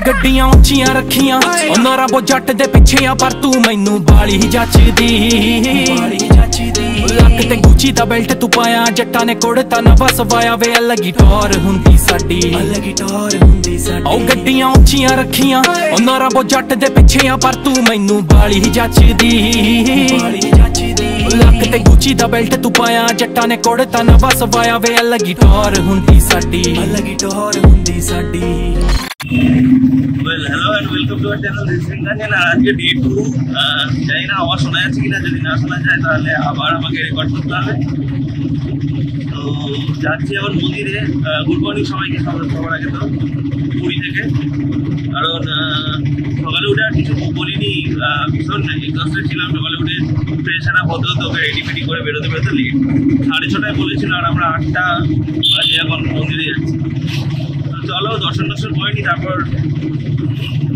गड्डियां उच्चियां रखियां उन्हां रब जट दे पिछे आ पर तू मैनू बाली ही जचदी लक ते गुची दा बेल्ट तू पाया जट्टा ने कोड़ता ना बस वाया वे अलग ही टोर हुंदी साडी ओ गड्डियां उच्चियां रखियां उन्हां रब जट दे पिछे आ पर तू मैनू बाली ही जचदी लक ते गुची दा बेल्ट तू पाया जट्टा ने कोड़ता ना बस वाया वे अलग ही टोर हुंदी साडी Well, hello and welcome to our channel. This is Ranjan আর আজকে ডে 2 জানি না আওয়াজ শোনা যাচ্ছে কিনা যদি না শোনা যায় তাহলে আবার আমাকে রেকর্ড করতে হবে তো যাচ্ছি এখন মন্দিরে গুড মর্নিং সবাইকে সবার আগে তো পুরী থেকে কারণ সকালে উঠে আর কিছু বলিনি ভীষণ এক্সস্টেড ছিলাম সকালে উঠে ফ্রেশ আপ হতে হতো ওকে রেডি ফেডি করে বেরোতে লেট 6:30 বলেছিল আর আমরা 8টা বাজে এখন মন্দিরে যাচ্ছি চলো দর্শন করিনি তারপর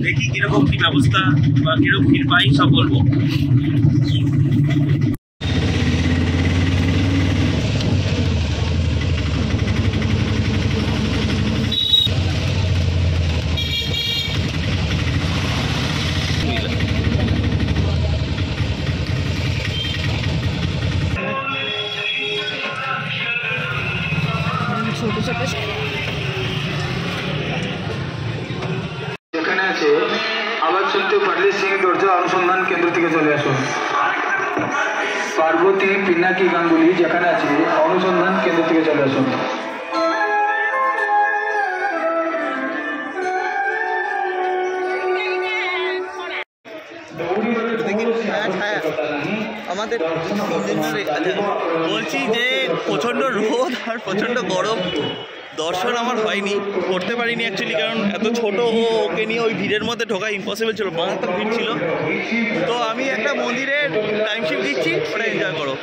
দেখি কিরকম কি ব্যবস্থা বা কিরকম ভিড় পাই সব বলবো আবার শুনতে পারলে সিং দরজা অনুসন্ধান কেন্দ্র থেকে চলে আসুন পার্বতী পিনাকি গাঙ্গুলি যেখানে আছে অনুসন্ধান কেন্দ্র থেকে চলে আসুন আমাদের বলছি যে প্রচণ্ড রোদ আর প্রচণ্ড গরম দর্শন আমার হয়নি করতে পারিনি অ্যাকচুয়ালি কারণ এত ছোট ওকে নিয়ে ওই ভিড়ের মধ্যে ঢোকা ইম্পসিবল ছিল মারাত্মক ভিড় ছিল তো আমি একটা মন্দিরের টাইম শিফট দিচ্ছি ওটা এনজয় করো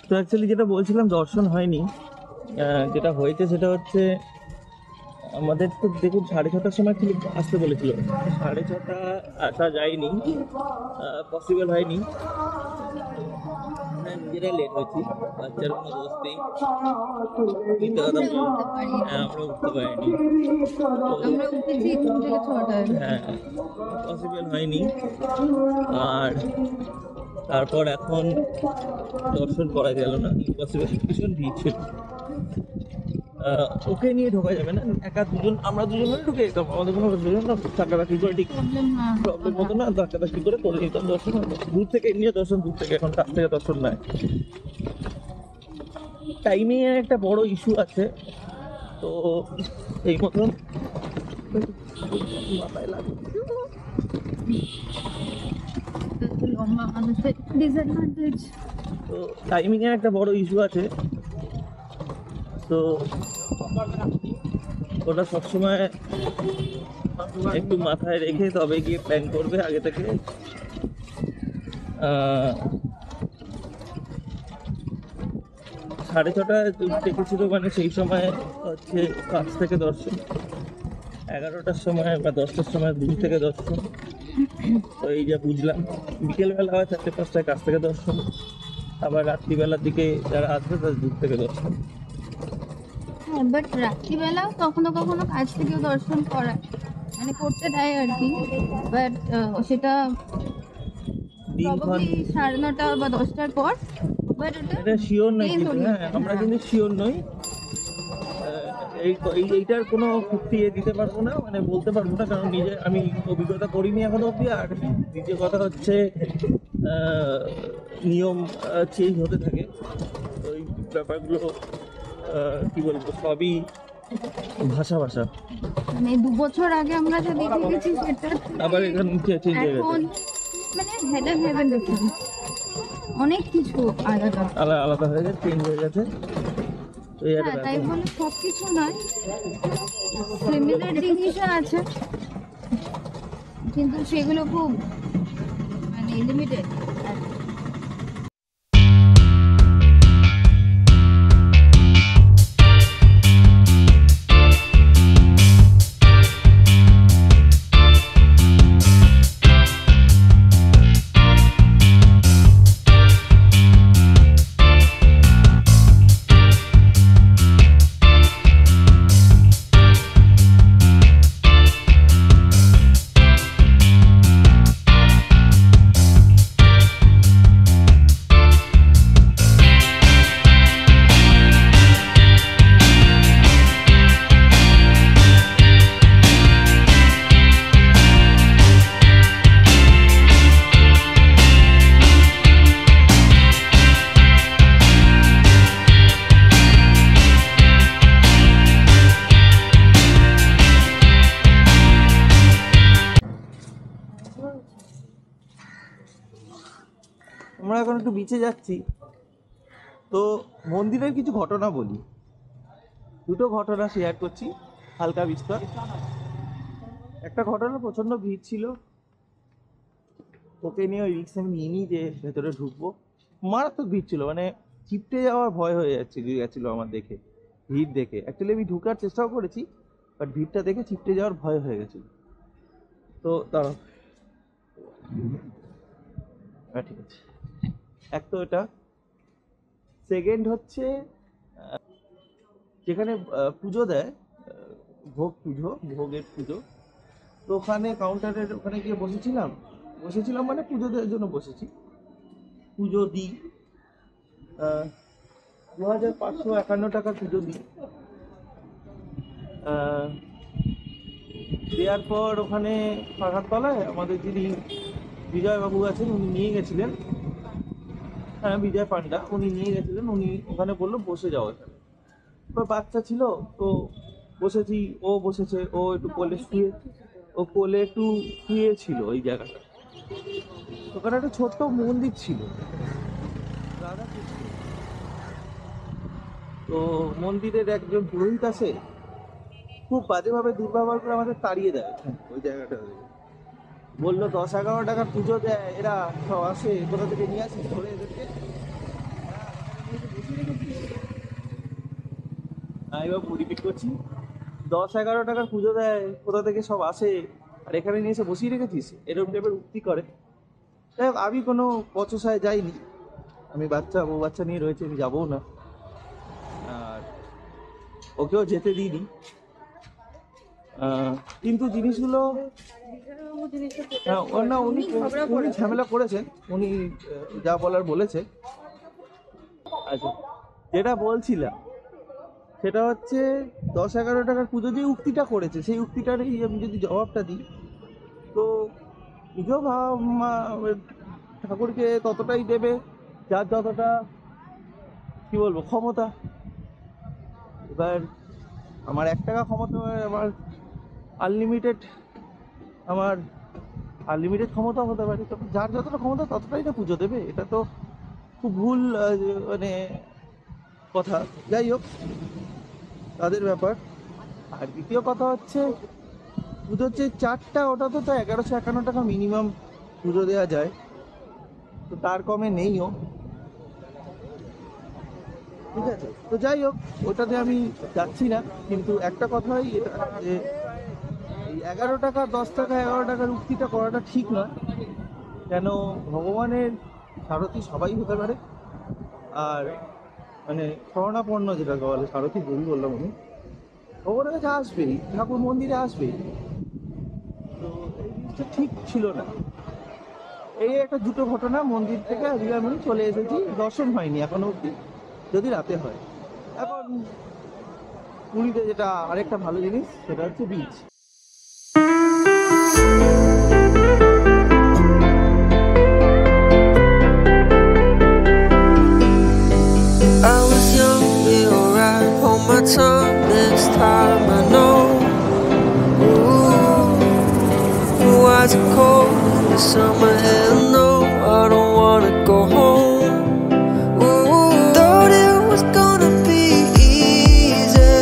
তো অ্যাকচুয়ালি যেটা বলছিলাম দর্শন হয়নি যেটা হয়েছে সেটা হচ্ছে আমাদের তো দেখুন 6:30টার সময় ঠিক আসতে বলেছিল 6:30 আসা যায়নি পসিবল হয়নি নিজেরাই লেট হয়েছি বাচ্চার কোনো দোষ নেই আমরা উঠতে পারিনি হ্যাঁ পসিবল হয়নি আর তারপর এখন দর্শন করা গেল না ইম্পসিবল ভীষণ ভিড় ছিল ওকে নিয়ে ঢোকা যাবে না একা দুজন আমরা দুজন হলে ঢুকে যেতাম আমাদের কোনো দুজন ধাক্কাধাক্কি করে ঠিক প্রবলেম হতো না ধাক্কাধাক্কি করে করে নিতাম দর্শন দূর থেকে নিয়ে দর্শন দূর থেকে এখন কাছ থেকে দর্শন নেয় টাইমিং এর একটা বড় ইস্যু আছে তো এই মতন মাথায় লাগে তো টাইমিং এর একটা বড় ইস্যু আছে তো ওটা সবসময় একটু মাথায় রেখে তবে গিয়ে প্ল্যান করবে আগে থেকে 6:30 দেখেছিল মানে সেই সময় হচ্ছে কাছ থেকে দর্শন 11টার সময় বা 10টার সময় দূর থেকে দর্শন তো এই যা বুঝলাম বিকেলবেলা হয় 4:30টায় কাছ থেকে দর্শন আবার রাত্রিবেলার দিকে যারা আসবে তাদের দূর থেকে দর্শন হ্যাঁ বাট রাত্রিবেলাও কখনো কখনো কাছ থেকেও দর্শন করায় মানে করতে দেয় আর কি বাট সেটা 9:30 বা 10টার পর বাট এটা শিওর নয় হ্যাঁ আমরা কিন্তু শিওর নই এইটার কোনো যুক্তি দিতে পারবো না মানে বলতে পারবো না কারণ নিজে আমি অভিজ্ঞতা করিনি এখনো অবধি আর দ্বিতীয় কথা হচ্ছে নিয়ম চেঞ্জ হতে থাকে ওই ব্যাপারগুলো কি বলবো সবই ভাষা মানে 2 বছর আগে আমরা যা দেখে গেছি সেটা আবার এখানে চেঞ্জ হয়ে গেছে মানে হেডেন হেভেন ডিফারেন্স অনেক কিছু আলাদা হয়ে গেছে চেঞ্জ হয়ে গেছে তাই বলে সব কিছু নয় সিমিলার জিনিসও আছে কিন্তু সেগুলো খুব মানে লিমিটেড আমরা এখন একটু বিচে যাচ্ছি। তো মন্দিরের কিছু ঘটনা বলি, দুটো ঘটনা শেয়ার করছি হালকা বিস্তর। একটা ঘটনা, প্রচণ্ড ভিড় ছিল, ওকে নিয়ে ওই রিক্স আমি নিয়ে নিই যে ভেতরে ঢুকবো। মারাত্মক ভিড় ছিল, মানে চিপটে যাওয়ার ভয় হয়ে গেছিলো আমার দেখে, ভিড় দেখে। অ্যাকচুয়ালি আমি ঢুকার চেষ্টাও করেছি, বাট ভিড়টা দেখে চিপটে যাওয়ার ভয় হয়ে গেছিলো। তো দাঁড়াও, হ্যাঁ ঠিক আছে। এক তো এটা, সেকেন্ড হচ্ছে যেখানে পুজো দেয়, ভোগের পুজো, তো ওখানে কাউন্টারের ওখানে গিয়ে বসেছিলাম মানে পুজো দেওয়ার জন্য বসেছি। পুজো দিই 2551 টাকার পুজো দিই। দেওয়ার পর ওখানে পাখার তলায় আমাদের যিনি বিজয়বাবু আছেন উনি নিয়ে গেছিলেন, হ্যাঁ বিজয় পান্ডা, উনি নিয়ে গেছিলেন। উনি ওখানে বললো বসে যাও এখানে। এবার বাচ্চা ছিল তো বসেছি, ও বসেছে, ও একটু কোলে একটু শুয়েছিল ওই জায়গাটা। ওখানে একটা ছোট্ট মন্দির ছিল, রাধা কৃষ্ণ। তো মন্দিরের একজন পুরোহিত আছে, খুব বাজেভাবে দুর্ব্যবহার করে আমাদের তাড়িয়ে দেয় ওই জায়গাটা। বললো 10-11 টাকার পুজো দেয় এরা, সব আসে, কোথা থেকে নিয়ে আসিস ধরে এদেরকে। এবার রিপিট করছি, 10-11 টাকার পুজো দেয়, কোথা থেকে সব আসে, আর এখানে নিয়ে এসে বসিয়ে রেখেছিস, এরকম টাইপের উক্তি করে। যাই হোক, আমি কোনো পচসায় যাইনি, আমি বউ বাচ্চা নিয়ে রয়েছে, আমি যাবও না, আর ওকেও যেতে দিইনি। কিন্তু জিনিসগুলো না, উনি ঝামেলা করেছেন, উনি যা বলার বলেছে। আচ্ছা, যেটা বলছিলাম সেটা হচ্ছে 10-11 টাকার পুজো যে উক্তিটা করেছে, সেই উক্তিটারই আমি যদি জবাবটা দিই, তো পুজো ঠাকুরকে ততটাই দেবে যার যতটা কি বলবো ক্ষমতা। এবার আমার 1 টাকা ক্ষমতা, আমার আনলিমিটেড ক্ষমতা হতে পারে, তো যার যতটা ক্ষমতা ততটাই না পুজো দেবে, এটা তো খুব ভুল মানে কথা। যাই হোক, তাদের ব্যাপার। আর দ্বিতীয় কথা হচ্ছে পুজোর যে চারটা, ওটা তো 1151 টাকা মিনিমাম পুজো দেওয়া যায়, তো তার কমে নেইও, ঠিক আছে। তো যাই হোক, ওটাতে আমি যাচ্ছি না, কিন্তু একটা কথাই এটা যে এই 11 টাকা 10 টাকা 11 টাকার উক্তিটা করাটা ঠিক নয়। কেন, ভগবানের সারথি সবাই হতে পারে, আর মানে শরণাপন্ন যেটাকে বলে, সারথি ভুল বললাম আমি, ভগবানের কাছে আসবেই, ঠাকুর মন্দিরে আসবেই। তো এই জিনিসটা ঠিক ছিল না। এই একটা দুটো ঘটনা, মন্দির থেকে আজকে আমি চলে এসেছি, দর্শন হয়নি এখনো অবধি, যদি রাতে হয়। এখন পুরীতে যেটা আরেকটা ভালো জিনিস, সেটা হচ্ছে beach. I was young, it'll right, hold my tongue next time I know. Ooh, why is it cold in the summer? Hell no, I don't wanna go home. Ooh, thought it was gonna be easy,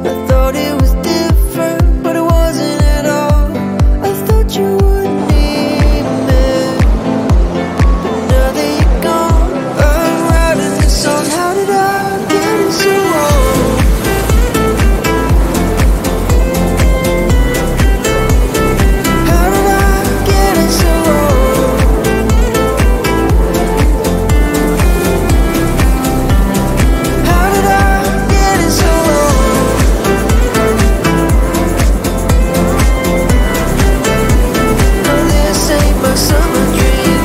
I thought it was different, but it wasn't at all. I thought you would need me, but now that you're gone, I'm writing this song. How did I get it so wrong? How did I get it so wrong? How did I get it so wrong? No, this ain't my summer dream.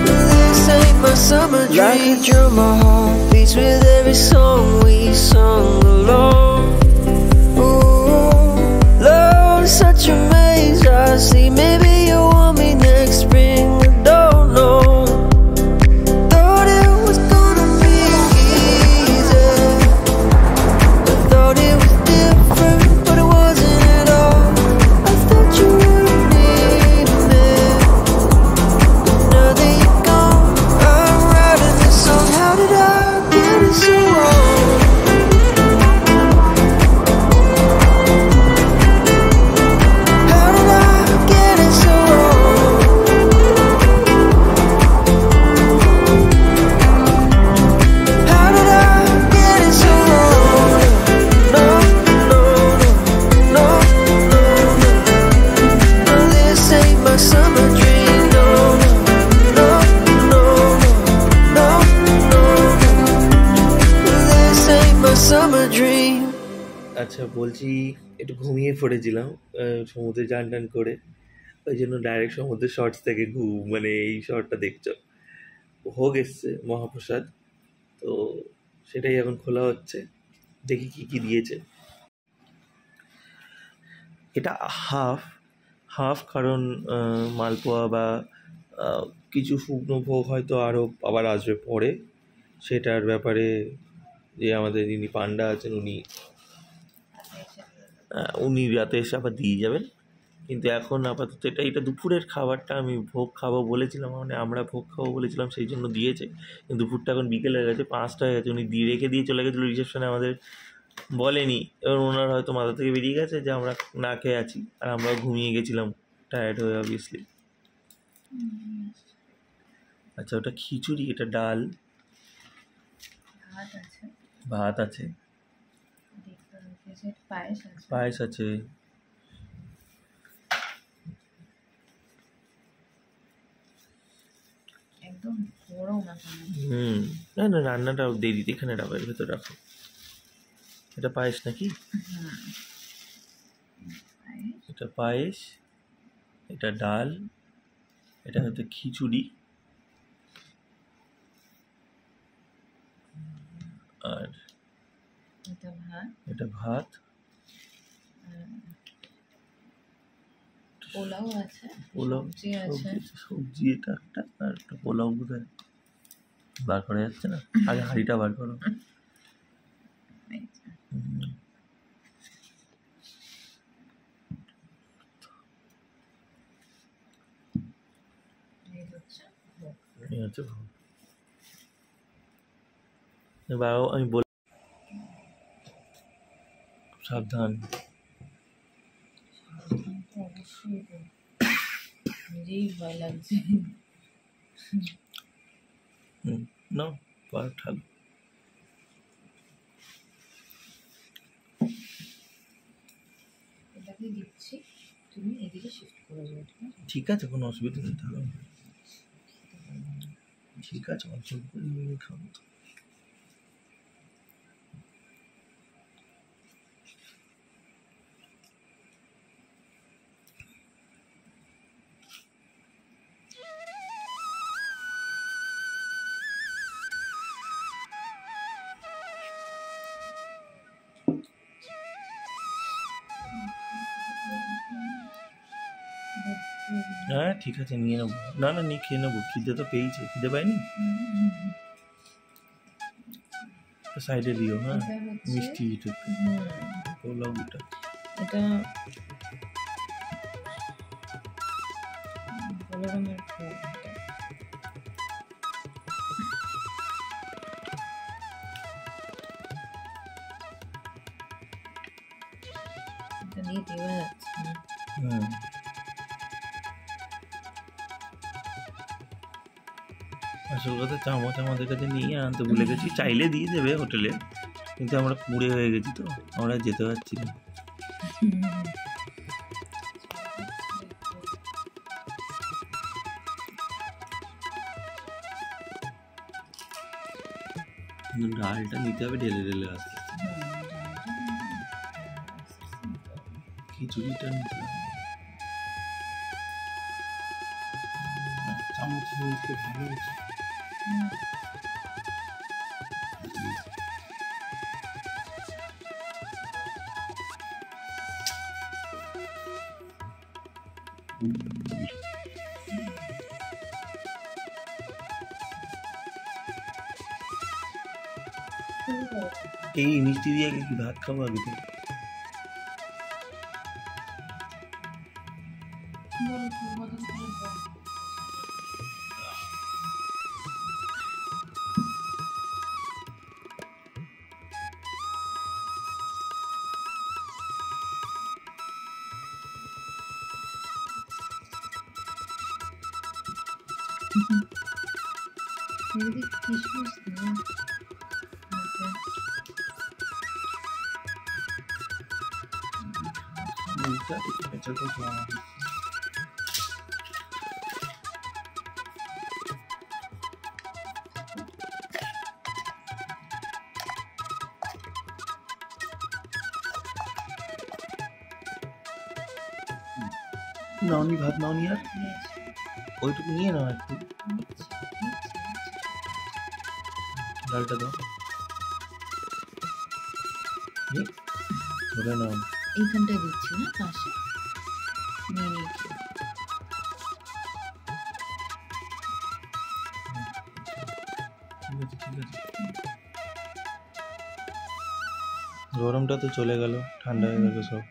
This ain't my summer dream. Like a drum, my heart beats with every song we sung along. Ooh, love is such a maze. I see, maybe you want me next spring. I don't know. Thought it was gonna be easy, I thought it was different, but it wasn't at all. I আচ্ছা বলছি, একটু ঘুমিয়ে পড়েছিলাম সমুদ্রে চান টান করে, ওই জন্য ডাইরেক্ট সমুদ্রের শর্টস থেকে মানে এই শর্টটা দেখছো। ভোগ এসছে মহাপ্রসাদ, তো সেটাই এখন খোলা হচ্ছে, দেখি কি কি দিয়েছে। এটা হাফ হাফ, কারণ মালপোয়া বা কিছু শুকনো ভোগ হয়তো আরও আবার আসবে পরে, সেটার ব্যাপারে যে আমাদের যিনি পান্ডা আছেন উনি রাতে এসে আবার দিয়ে যাবেন। কিন্তু এখন আপাতত এটা দুপুরের খাবারটা আমি ভোগ খাবো বলেছিলাম, মানে আমরা ভোগ খাবো বলেছিলাম, সেই জন্য দিয়েছে। কিন্তু দুপুরটা এখন বিকেল হয়ে গেছে, 5টা হয়ে গেছে, উনি রেখে দিয়ে চলে গেছিলো রিসেপশনে, আমাদের বলেনি। এবার ওনার হয়তো মাথা থেকে বেরিয়ে গেছে যে আমরা না খেয়ে আছি, আর আমরাও ঘুমিয়ে গেছিলাম টায়ার্ড হয়ে অবভিয়াসলি। আচ্ছা, ওটা খিচুড়ি, এটা ডাল, ভাত আছে, পায়েস আছে। না না, রান্নাটা দেরি, এখানে ডাবের ভেতর রাখো। এটা পায়েস নাকি? এটা পায়েস, এটা ডাল, এটা হয়তো খিচুড়ি, আর এটা ভাত, পোলাও আছে, পোলাও, সবজি এটা একটা, আর একটা পোলাও বোধহয় বার করা যাচ্ছে না, আগে হাঁড়িটা বার করো। এবার আমি বল, সাবধান। নিজেই ভয় লাগছে। না, পা ঠালো। এটাকে দিচ্ছি, তুমি এদিকে শিফট করে যাও। ঠিক আছে, কোনো অসুবিধা নেই, তাহলে ঠিক আছে, অঞ্চল করে খাবো তো। হ্যাঁ ঠিক আছে, নিয়ে নেবো। না না, নিয়ে খেয়ে নেবো, খিদে তো পেয়েছে, খিদে পাইনি। সাইডে দিও, হ্যাঁ, মিষ্টি পোলাওটা। এটা রঙের ফুল, এটা নিয়ে দেওয়া যাচ্ছে না। আসল কথা, চামচ আমাদের কাছে নিয়ে আনতে ভুলে গেছি, চাইলে দিয়ে দেবে হোটেলে, কিন্তু আমরা কুঁড়ে হয়ে গেছি, তো আমরা যেতে পারছি না। ডালটা নিতে হবে ঢেলে ঢেলে, আসতে খিচুড়িটা নিতে হবে। চামচ নিতে ভালো আছে। এই মিষ্টি দিয়ে কি ভাত খাবো আগে তো? কিশমিশ দিন, নাওনি ভাত নাওনি আর নিয়েছি, ওইটুকু নিয়ে নাও একটু নিয়েছি, নিয়েছি। ডালটা দাও এই, ধরে নাও এইখানটায় দিচ্ছি না পাশে নিয়ে নিয়েছি। ঠিক আছে গরমটা তো চলে গেল ঠান্ডা হয়ে গেল সব